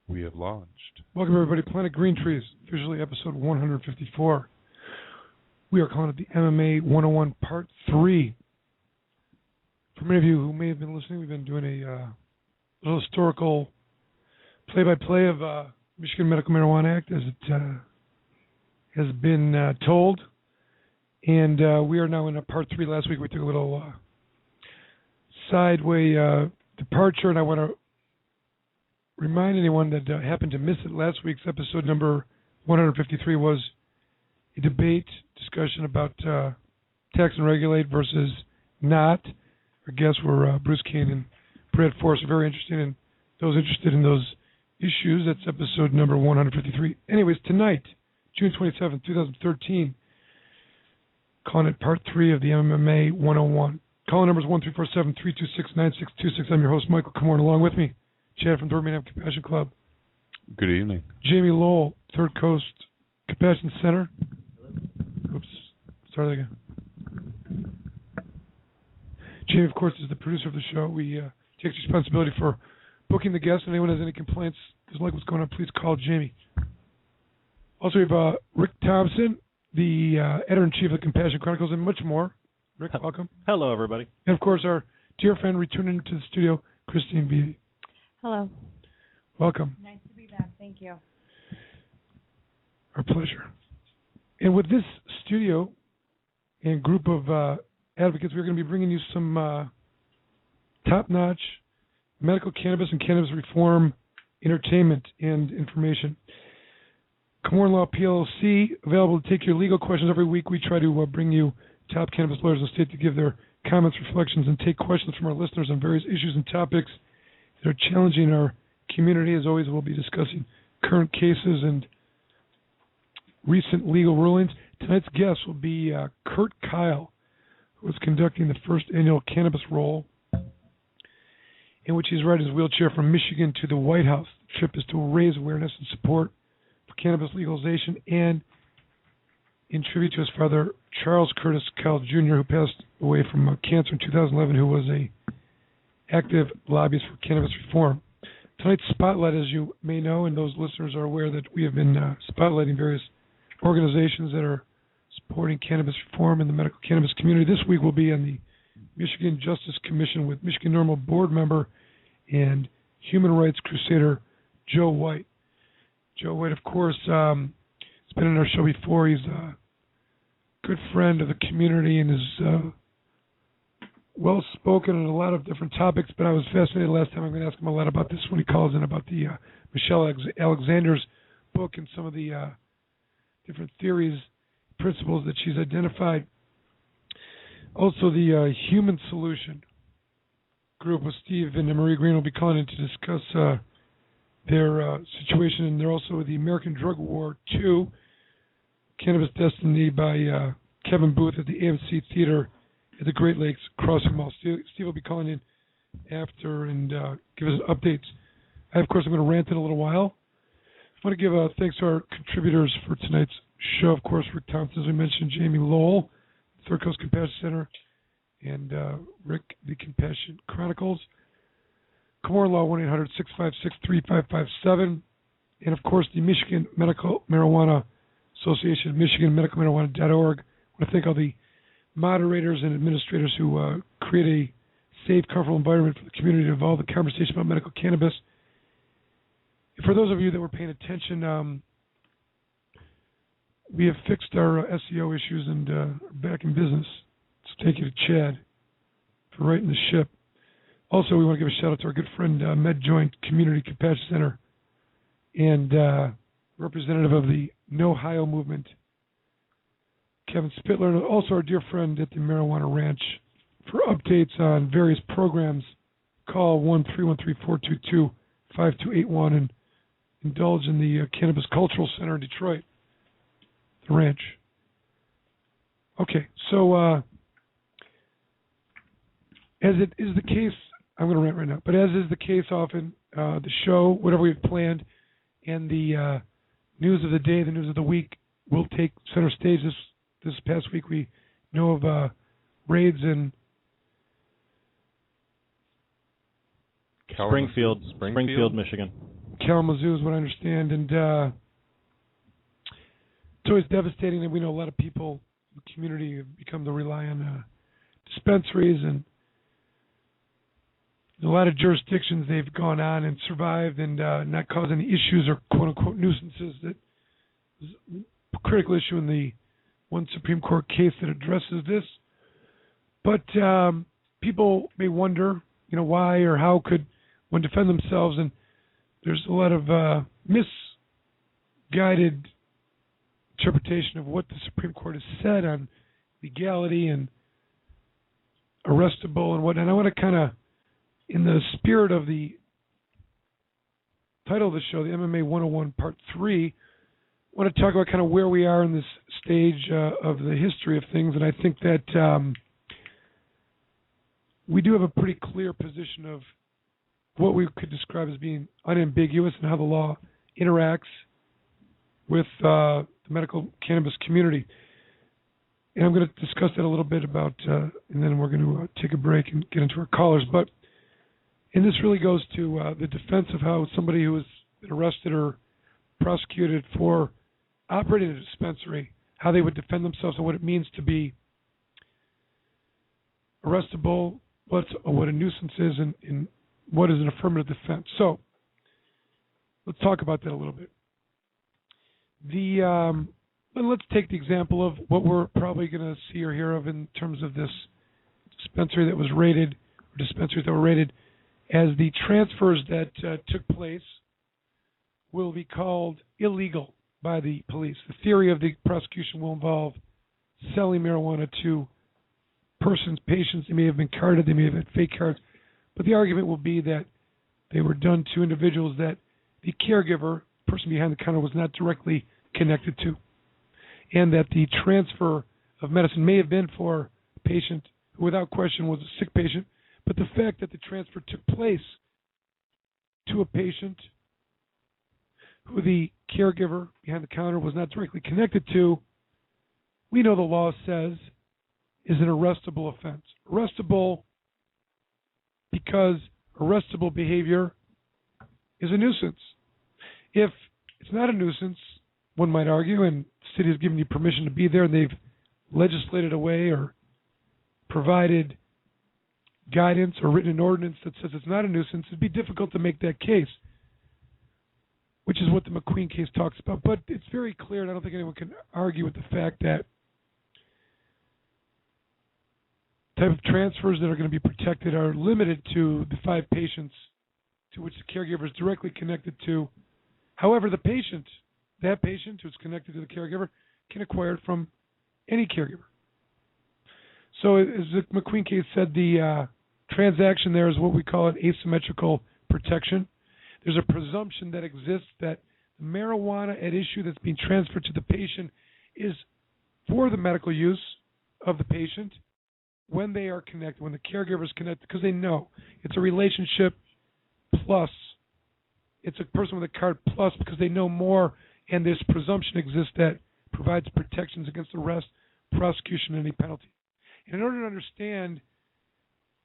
We have launched. Welcome, everybody. Planet Green Trees, officially episode 154. We are calling it the MMA 101 Part 3. For many of you who may have been listening, we've been doing a little historical play-by-play of Michigan Medical Marijuana Act as it has been told. And we are now in a Part 3. Last week we took a little sideway departure, and I want to remind anyone that happened to miss it. Last week's episode number 153 was a debate discussion about tax and regulate versus not. Our guests were Bruce Kane and Brad Forrest. Very interesting, and those interested in those issues, that's episode number 153. Anyways, tonight, June 27, 2013, calling it Part 3 of the MMA 101. Call numbers 1-347-326-9626. I'm your host, Michael Komorn. Along with me, Chad from Birmingham Compassion Club. Good evening. Jamie Lowell, Third Coast Compassion Center. Oops, start again. Jamie, of course, is the producer of the show. We take responsibility for booking the guests. If anyone has any complaints, doesn't like what's going on, please call Jamie. Also, we have Rick Thompson, the editor-in-chief of the Compassion Chronicles, and much more. Rick, welcome. Hello, everybody. And, of course, our dear friend returning to the studio, Christine Beatty. Hello. Welcome. Nice to be back. Thank you. Our pleasure. And with this studio and group of advocates, we're going to be bringing you some top-notch medical cannabis and cannabis reform entertainment and information. Komorn Law PLLC, available to take your legal questions every week. We try to bring you top cannabis lawyers in the state to give their comments, reflections, and take questions from our listeners on various issues and topics that are challenging our community. As always, we'll be discussing current cases and recent legal rulings. Tonight's guest will be Kurt Kyle, who is conducting the first annual Cannabis Roll, in which he's riding his wheelchair from Michigan to the White House. The trip is to raise awareness and support for cannabis legalization and in tribute to his father, Charles Curtis Kyle Jr., who passed away from cancer in 2011, who was a active lobbyist for cannabis reform. Tonight's spotlight, as you may know, and those listeners are aware that we have been spotlighting various organizations that are supporting cannabis reform in the medical cannabis community. This week will be on the Michigan Justice Commission with Michigan Normal board member and human rights crusader Joe White. Joe White, of course, has been on our show before. He's a good friend of the community and is well-spoken on a lot of different topics, but I was fascinated last time. I'm going to ask him a lot about this when he calls in, about the Michelle Alexander's book and some of the different theories, principles that she's identified. Also, the Human Solution group with Steve and Marie Green will be calling in to discuss their situation, and they're also the American Drug War 2, Cannabis Destiny by Kevin Booth at the AMC Theater at the Great Lakes Crossing Mall. Steve will be calling in after and give us updates. Of course, I'm going to rant in a little while. I want to give thanks to our contributors for tonight's show. Of course, Rick Thompson, as we mentioned, Jamie Lowell, Third Coast Compassion Center, and Rick, the Compassion Chronicles. Komorn Law, 1-800-656-3557. And, of course, the Michigan Medical Marijuana Association, MichiganMedicalMarijuana.org. I want to thank all the moderators and administrators who create a safe, comfortable environment for the community to involve the conversation about medical cannabis. And for those of you that were paying attention, we have fixed our SEO issues and are back in business. So thank you to Chad for righting the ship. Also, we want to give a shout out to our good friend MedJoint Community Compassion Center and representative of the No Ohio movement, Kevin Spittler, and also our dear friend at the Marijuana Ranch. For updates on various programs, call 1-313-422-5281 and indulge in the Cannabis Cultural Center in Detroit, the ranch. Okay, so as it is the case, I'm going to rant right now, but as is the case often, the show, whatever we've planned, and the news of the day, the news of the week, will take center stage. This past week, we know of raids in Springfield, Michigan. Kalamazoo is what I understand, and it's always devastating that we know a lot of people in the community have become to rely on dispensaries, and in a lot of jurisdictions they've gone on and survived and not caused any issues or quote-unquote nuisances. That is a critical issue in the one Supreme Court case that addresses this. But people may wonder, why or how could one defend themselves, and there's a lot of misguided interpretation of what the Supreme Court has said on legality and arrestable and what. And I want to kind of, in the spirit of the title of the show, the MMA 101 Part 3, I want to talk about kind of where we are in this stage of the history of things. And I think that we do have a pretty clear position of what we could describe as being unambiguous and how the law interacts with the medical cannabis community. And I'm going to discuss that a little bit about, and then we're going to take a break and get into our callers. And this really goes to the defense of how somebody who has been arrested or prosecuted for operating a dispensary, how they would defend themselves and what it means to be arrestable, what a nuisance is, and what is an affirmative defense. So let's talk about that a little bit. Let's take the example of what we're probably going to see or hear of in terms of this dispensary that was raided, or dispensaries that were raided, as the transfers that took place will be called illegal by the police. The theory of the prosecution will involve selling marijuana to persons, patients. They may have been carded, they may have had fake cards, but the argument will be that they were done to individuals that the caregiver, person behind the counter, was not directly connected to, and that the transfer of medicine may have been for a patient who without question was a sick patient, but the fact that the transfer took place to a patient who the caregiver behind the counter was not directly connected to, we know the law says is an arrestable offense. Arrestable because arrestable behavior is a nuisance. If it's not a nuisance, one might argue, and the city has given you permission to be there, and they've legislated away or provided guidance or written an ordinance that says it's not a nuisance, it'd be difficult to make that case, which is what the McQueen case talks about. But it's very clear, and I don't think anyone can argue with the fact that type of transfers that are going to be protected are limited to the 5 patients to which the caregiver is directly connected to. However, that patient who's connected to the caregiver can acquire it from any caregiver. So as the McQueen case said, the transaction there is what we call an asymmetrical protection. There's a presumption that exists that the marijuana at issue that's being transferred to the patient is for the medical use of the patient when they are connected, when the caregiver is connected, because they know it's a relationship plus. It's a person with a card plus because they know more, and this presumption exists that provides protections against arrest, prosecution, and any penalty. And in order to understand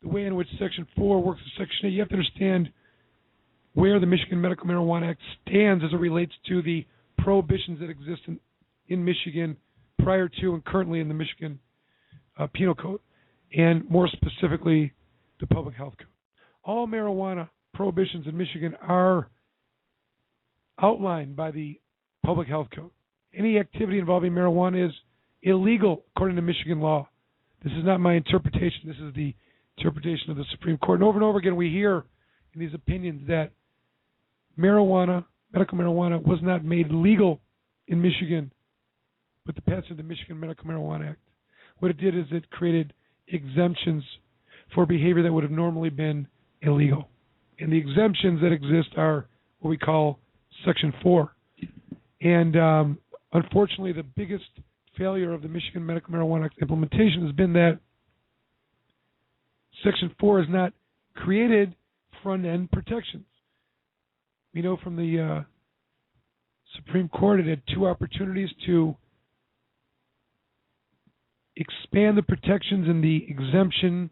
the way in which Section 4 works with Section 8, you have to understand where the Michigan Medical Marijuana Act stands as it relates to the prohibitions that exist in Michigan prior to and currently in the Michigan Penal Code, and more specifically, the Public Health Code. All marijuana prohibitions in Michigan are outlined by the Public Health Code. Any activity involving marijuana is illegal according to Michigan law. This is not my interpretation. This is the interpretation of the Supreme Court. And over again, we hear in these opinions that marijuana, medical marijuana, was not made legal in Michigan with the passage of the Michigan Medical Marijuana Act. What it did is it created exemptions for behavior that would have normally been illegal. And the exemptions that exist are what we call Section 4. And unfortunately, the biggest failure of the Michigan Medical Marijuana Act implementation has been that Section 4 has not created front-end protections. We know from the Supreme Court it had 2 opportunities to expand the protections in the exemption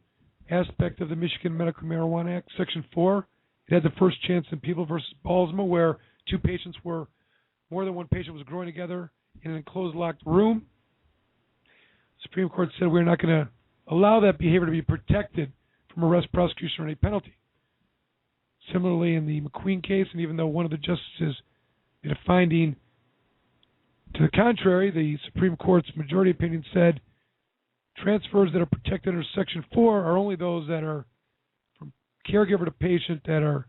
aspect of the Michigan Medical Marijuana Act, Section 4, It had the first chance in People versus Balsamo, where more than one patient was growing together in an enclosed, locked room. The Supreme Court said we're not going to allow that behavior to be protected from arrest, prosecution, or any penalty. Similarly, in the McQueen case, and even though one of the justices made a finding to the contrary, the Supreme Court's majority opinion said transfers that are protected under Section 4 are only those that are from caregiver to patient that are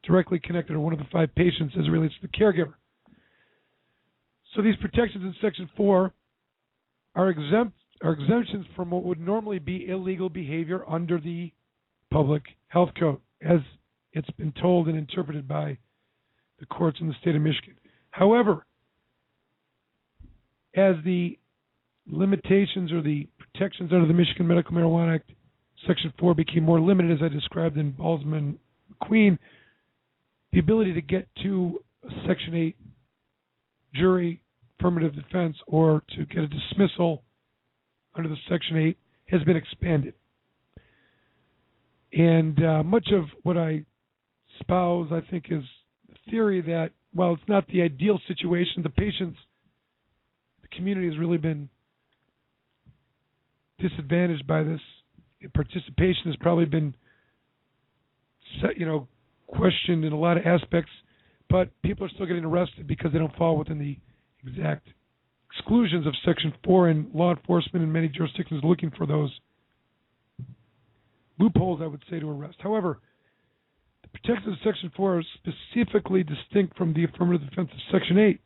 directly connected, or one of the 5 patients as it relates to the caregiver. So these protections in Section 4 are exemptions from what would normally be illegal behavior under the Public Health Code, as it's been told and interpreted by the courts in the state of Michigan. However, as the limitations or the protections under the Michigan Medical Marijuana Act, Section 4 became more limited, as I described in Balsamo and McQueen, the ability to get to a Section 8 jury affirmative defense or to get a dismissal under the Section 8 has been expanded. And much of what I espouse, I think, is the theory that while it's not the ideal situation, the patients, the community has really been disadvantaged by this. Participation has probably been questioned in a lot of aspects, but people are still getting arrested because they don't fall within the exact exclusions of Section 4, and law enforcement in many jurisdictions are looking for those loopholes, I would say, to arrest. However, the protections of Section 4 are specifically distinct from the affirmative defense of Section 8,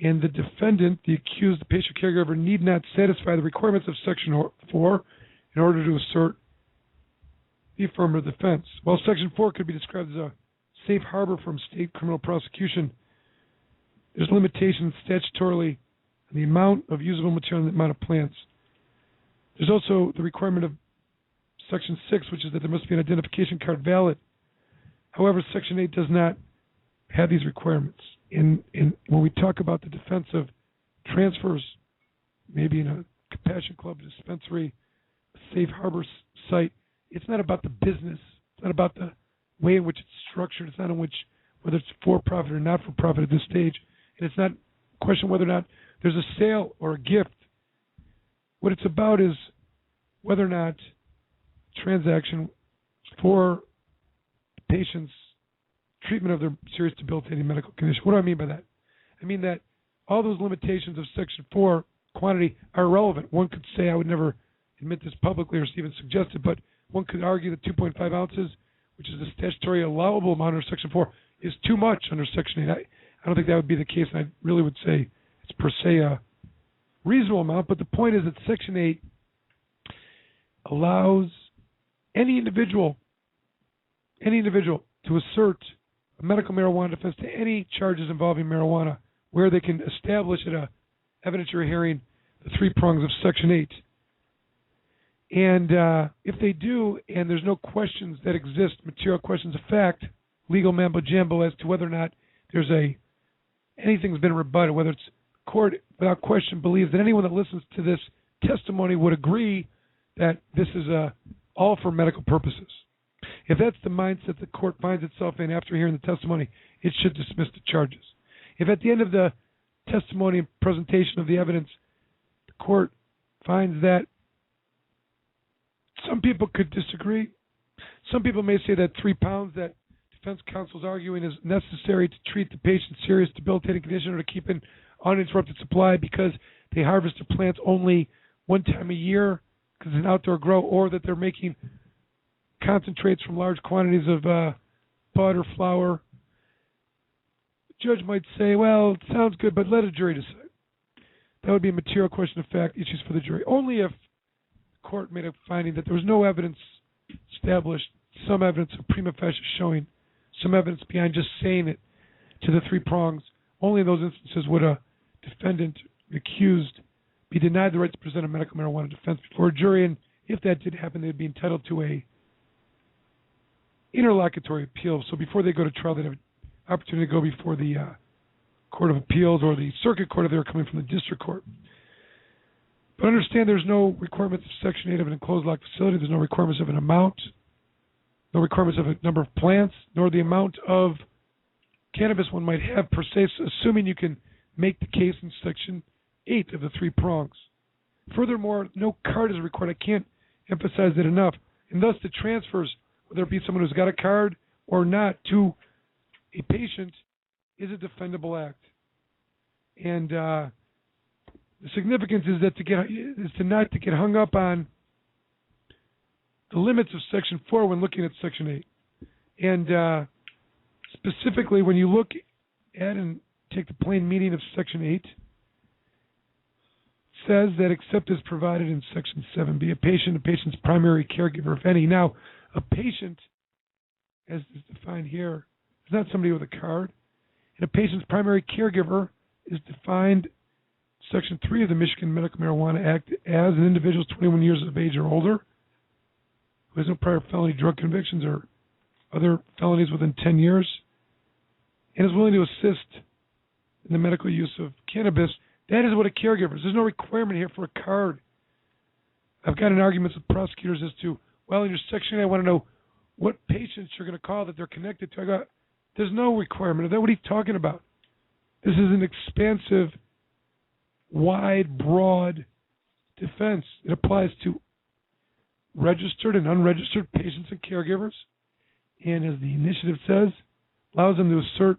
and the defendant, the accused, the patient caregiver, need not satisfy the requirements of Section 4 in order to assert the affirmative defense. While Section 4 could be described as a safe harbor from state criminal prosecution, there's limitations statutorily on the amount of usable material and the amount of plants. There's also the requirement of Section 6, which is that there must be an identification card valid. However, Section 8 does not have these requirements. And when we talk about the defense of transfers, maybe in a compassion club, dispensary, a safe harbor site, it's not about the business. It's not about the way in which it's structured. It's not in which whether it's for-profit or not for-profit at this stage. And it's not a question whether or not there's a sale or a gift. What it's about is whether or not transaction for the patient's treatment of their serious debilitating medical condition. What do I mean by that? I mean that all those limitations of Section 4 quantity are irrelevant. One could say, I would never admit this publicly or even suggest it, but one could argue that 2.5 ounces, which is the statutory allowable amount under Section 4, is too much under Section 8. I don't think that would be the case, and I really would say it's per se a reasonable amount, but the point is that Section 8 allows any individual to assert a medical marijuana defense to any charges involving marijuana where they can establish at a evidentiary hearing the 3 prongs of Section 8. And if they do, and there's no questions that exist, material questions of fact, legal mambo-jambo as to whether or not there's anything's been rebutted, whether it's court without question believes that anyone that listens to this testimony would agree that this is all for medical purposes. If that's the mindset the court finds itself in after hearing the testimony, it should dismiss the charges. If at the end of the testimony and presentation of the evidence, the court finds that some people could disagree. Some people may say that 3 pounds that defense counsel is arguing is necessary to treat the patient's serious debilitating condition or to keep an uninterrupted supply because they harvest their plants only one time a year because it's an outdoor grow, or that they're making concentrates from large quantities of bud or flour. The judge might say, well, it sounds good, but let a jury decide. That would be a material question of fact, issues for the jury. Only if the court made a finding that there was no evidence established, some evidence of prima facie showing, some evidence behind just saying it to the 3 prongs, only in those instances would a defendant accused be denied the right to present a medical marijuana defense before a jury, and if that did happen, they'd be entitled to a interlocutory appeal. So before they go to trial, they'd have an opportunity to go before the Court of Appeals or the Circuit Court if they were coming from the District Court. But understand there's no requirements of Section 8 of an enclosed locked facility. There's no requirements of an amount. no requirements of a number of plants, nor the amount of cannabis one might have per se, assuming you can make the case in Section 8 of the 3 prongs. Furthermore, no card is required. I can't emphasize that enough. And thus the transfers, whether it be someone who's got a card or not, to a patient is a defendable act. And the significance is that not to get hung up on the limits of Section 4 when looking at Section 8. And specifically, when you look at and take the plain meaning of Section 8, says that except as provided in Section 7b, a patient's primary caregiver, if any. Now, a patient, as is defined here, is not somebody with a card. And a patient's primary caregiver is defined Section 3 of the Michigan Medical Marijuana Act as an individual 21 years of age or older who has no prior felony drug convictions or other felonies within 10 years and is willing to assist in the medical use of cannabis. That is what a caregiver is. There's no requirement here for a card. I've got in arguments with prosecutors as to, well, in your Section 8, I want to know what patients you're going to call that they're connected to. I go, there's no requirement of that. What are you talking about? This is an expansive, wide, broad defense. It applies to registered and unregistered patients and caregivers. And as the initiative says, allows them to assert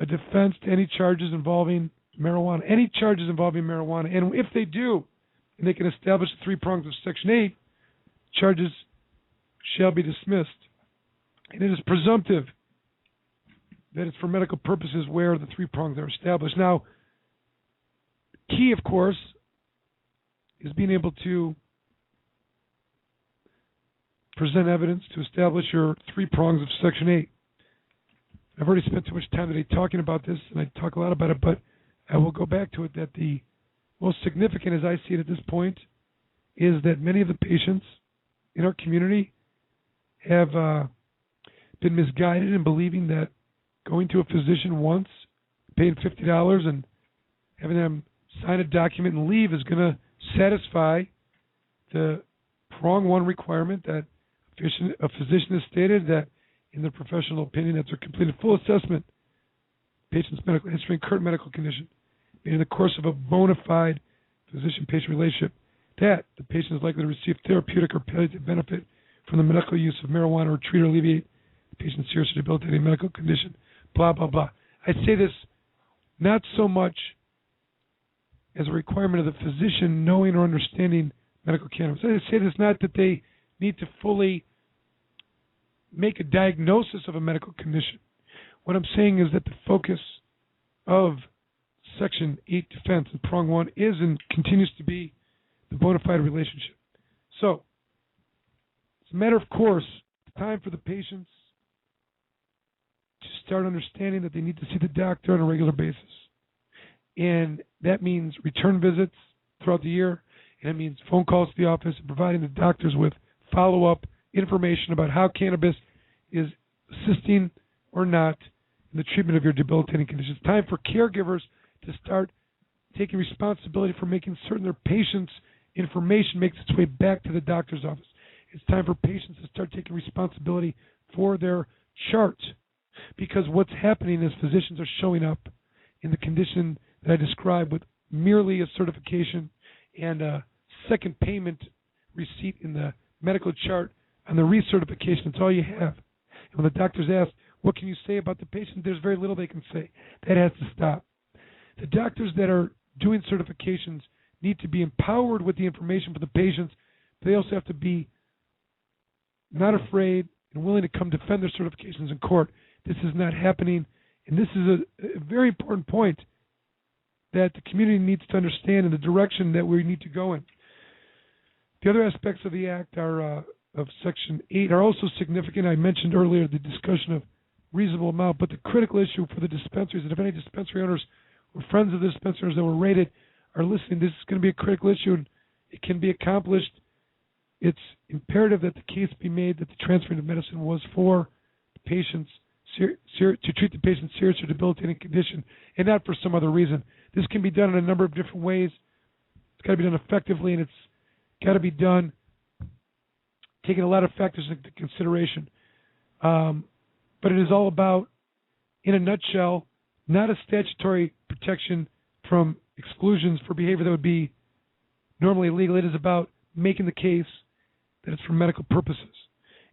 a defense to any charges involving marijuana. Any charges involving marijuana. And if they do, and they can establish the 3 prongs of Section 8, charges shall be dismissed. And it is presumptive that it's for medical purposes where the 3 prongs are established. Now, key, of course, is being able to present evidence to establish your 3 prongs of Section 8. I've already spent too much time today talking about this, and I talk a lot about it, but I will go back to it that the most significant, as I see it at this point, is that many of the patients in our community have been misguided in believing that going to a physician once, paying $50 and having them sign a document and leave is going to satisfy the prong 1 requirement that a physician has stated that in their professional opinion after completed full assessment, patient's medical history and current medical condition, in the course of a bona fide physician-patient relationship, that the patient is likely to receive therapeutic or palliative benefit from the medical use of marijuana or treat or alleviate the patient's serious or debilitating medical condition, blah, blah, blah. I say this not so much as a requirement of the physician knowing or understanding medical cannabis. I say this not that they need to fully make a diagnosis of a medical condition. What I'm saying is that the focus of Section 8 defense and prong 1 is and continues to be the bona fide relationship. So, it's a matter of course, it's time for the patients to start understanding that they need to see the doctor on a regular basis. And that means return visits throughout the year, and it means phone calls to the office and providing the doctors with follow-up information about how cannabis is assisting or not in the treatment of your debilitating conditions. It's time for caregivers to start taking responsibility for making certain their patients' information makes its way back to the doctor's office. It's time for patients to start taking responsibility for their charts, because what's happening is physicians are showing up in the condition that I described with merely a certification and a second payment receipt in the medical chart on the recertification. That's all you have. And when the doctors ask, what can you say about the patient? There's very little they can say. That has to stop. The doctors that are doing certifications need to be empowered with the information for the patients, but they also have to be not afraid and willing to come defend their certifications in court. This is not happening, and this is a very important point that the community needs to understand in the direction that we need to go in. The other aspects of the Act are of Section 8 are also significant. I mentioned earlier the discussion of reasonable amount, but the critical issue for the dispensaries, and if any dispensary owners or friends of the dispensaries that were rated are listening, this is going to be a critical issue, and it can be accomplished. It's imperative that the case be made that the transferring of medicine was for the patient's to treat the patient's serious or debilitating condition and not for some other reason. This can be done in a number of different ways. It's got to be done effectively, and it's got to be done taking a lot of factors into consideration. But it is all about, in a nutshell, not a statutory protection from exclusions for behavior that would be normally illegal. It is about making the case that it's for medical purposes.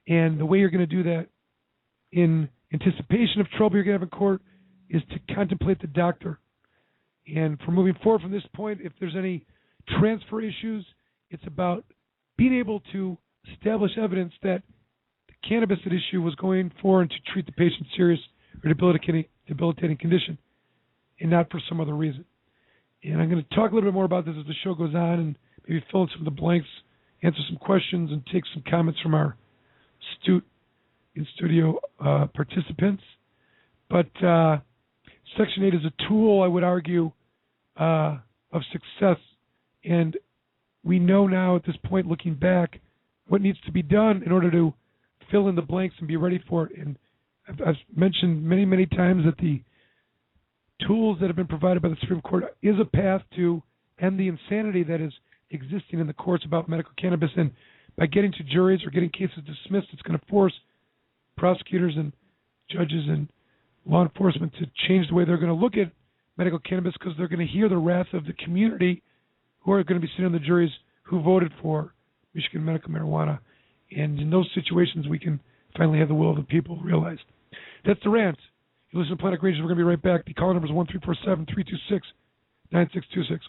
And the way you're going to do that in anticipation of trouble you're going to have in court is to contemplate the doctor. And for moving forward from this point, if there's any transfer issues, it's about being able to establish evidence that the cannabis at issue was going for and to treat the patient's serious or debilitating condition, and not for some other reason. And I'm going to talk a little bit more about this as the show goes on, and maybe fill in some of the blanks, answer some questions, and take some comments from our astute in-studio participants. But Section 8 is a tool, I would argue, of success. And we know now at this point, looking back, what needs to be done in order to fill in the blanks and be ready for it. And I've mentioned many, many times that the tools that have been provided by the Supreme Court is a path to end the insanity that is existing in the courts about medical cannabis. And by getting to juries or getting cases dismissed, it's going to force prosecutors and judges and law enforcement to change the way they're going to look at medical cannabis, because they're going to hear the wrath of the community who are going to be sitting on the juries who voted for Michigan medical marijuana. And in those situations, we can finally have the will of the people realized. That's the rant. You listen to Planet Rangers. We're going to be right back. The call number is 1-347-326-9626.